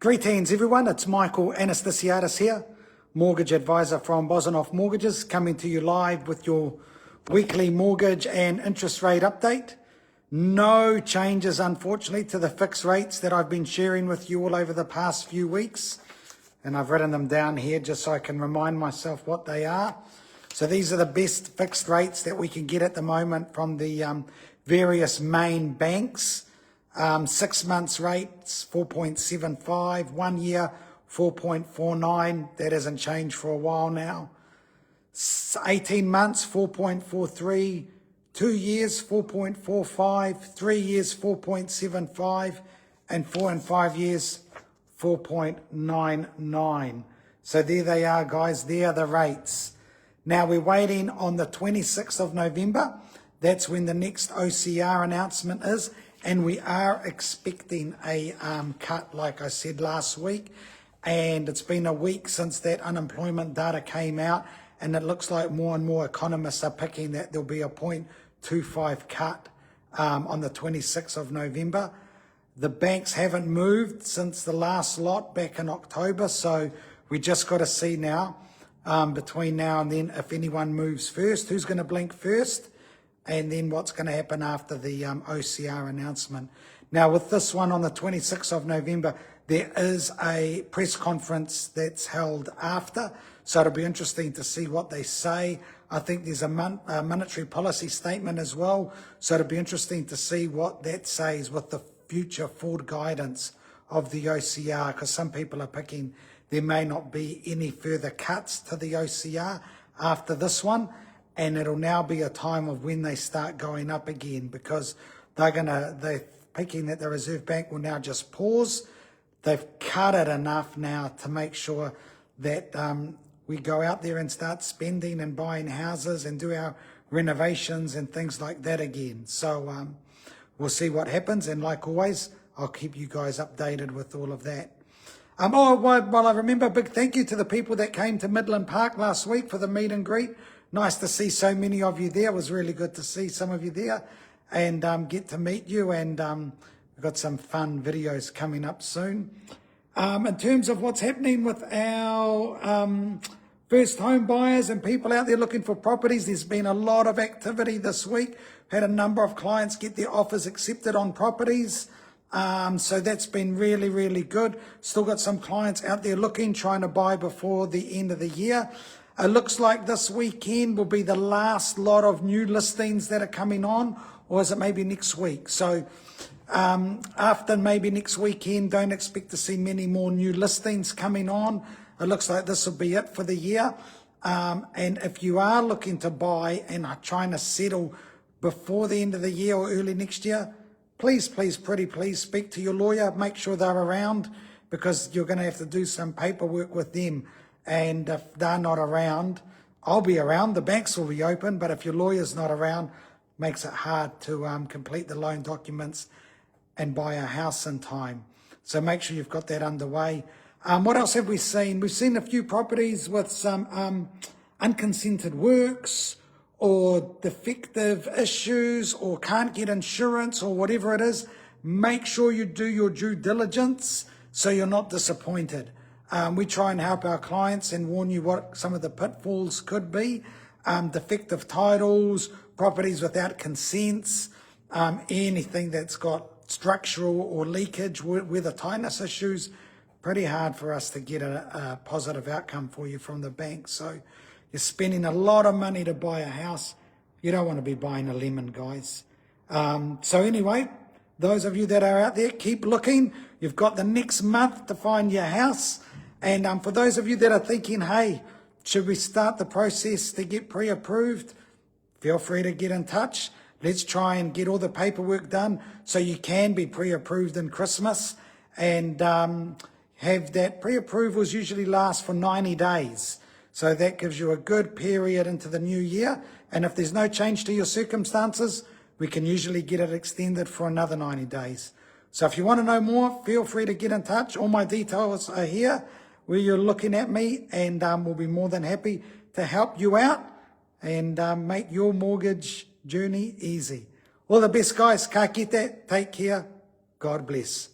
Greetings everyone, it's Michael Anastasiadis here, mortgage advisor from Bosanoff Mortgages, coming to you live with your weekly mortgage and interest rate update. No changes, unfortunately, to the fixed rates that I've been sharing with you all over the past few weeks. And I've written them down here just so I can remind myself what they are. So these are the best fixed rates that we can get at the moment from the various main banks. 6 months rates, 4.75, 1 year, 4.49. That hasn't changed for a while now. 18 months, 4.43. 2 years, 4.45. 3 years, 4.75. And 4 and 5 years, 4.99. So there they are, guys. There are the rates. Now we're waiting on the 26th of November. That's when the next OCR announcement is. And we are expecting a cut, like I said last week. And it's been a week since that unemployment data came out. And it looks like more and more economists are picking that there'll be a 0.25 cut on the 26th of November. The banks haven't moved since the last lot back in October. So we just got to see now, between now and then, if anyone moves first, who's going to blink first. And then what's going to happen after the OCR announcement. Now, with this one on the 26th of November, there is a press conference that's held after. So it'll be interesting to see what they say. I think there's a monetary policy statement as well. So it'll be interesting to see what that says with the future forward guidance of the OCR, because some people are picking there may not be any further cuts to the OCR after this one. And it'll now be a time of when they start going up again, because they're picking that the Reserve Bank will now just pause. They've cut it enough now to make sure that we go out there and start spending and buying houses and do our renovations and things like that again. So we'll see what happens. And like always, I'll keep you guys updated with all of that. While I remember, big thank you to the people that came to Midland Park last week for the meet and greet. Nice to see so many of you there. It was really good to see some of you there and get to meet you. And we've got some fun videos coming up soon. In terms of what's happening with our first home buyers and people out there looking for properties, there's been a lot of activity this week. Had a number of clients get their offers accepted on properties. So that's been really, really good. Still got some clients out there looking, trying to buy before the end of the year. It looks like this weekend will be the last lot of new listings that are coming on, or is it maybe next week? So after maybe next weekend, don't expect to see many more new listings coming on. It looks like this will be it for the year. And if you are looking to buy and are trying to settle before the end of the year or early next year, please speak to your lawyer. Make sure they're around, because you're going to have to do some paperwork with them. And if they're not around, I'll be around. The banks will be open, but if your lawyer's not around, makes it hard to complete the loan documents and buy a house in time. So make sure you've got that underway. What else have we seen? We've seen a few properties with some unconsented works or defective issues or can't get insurance or whatever it is. Make sure you do your due diligence so you're not disappointed. We try and help our clients and warn you what some of the pitfalls could be. Defective titles, properties without consents, anything that's got structural or leakage, weather tightness issues. Pretty hard for us to get a positive outcome for you from the bank. So you're spending a lot of money to buy a house. You don't want to be buying a lemon, guys. So anyway, those of you that are out there, keep looking. You've got the next month to find your house. And for those of you that are thinking, hey, should we start the process to get pre-approved? Feel free to get in touch. Let's try and get all the paperwork done so you can be pre-approved in Christmas. And have that pre-approvals usually last for 90 days. So that gives you a good period into the new year. And if there's no change to your circumstances, we can usually get it extended for another 90 days. So if you want to know more, feel free to get in touch. All my details are here where you're looking at me, and we'll be more than happy to help you out and make your mortgage journey easy. All the best, guys. Ka kite. Take care. God bless.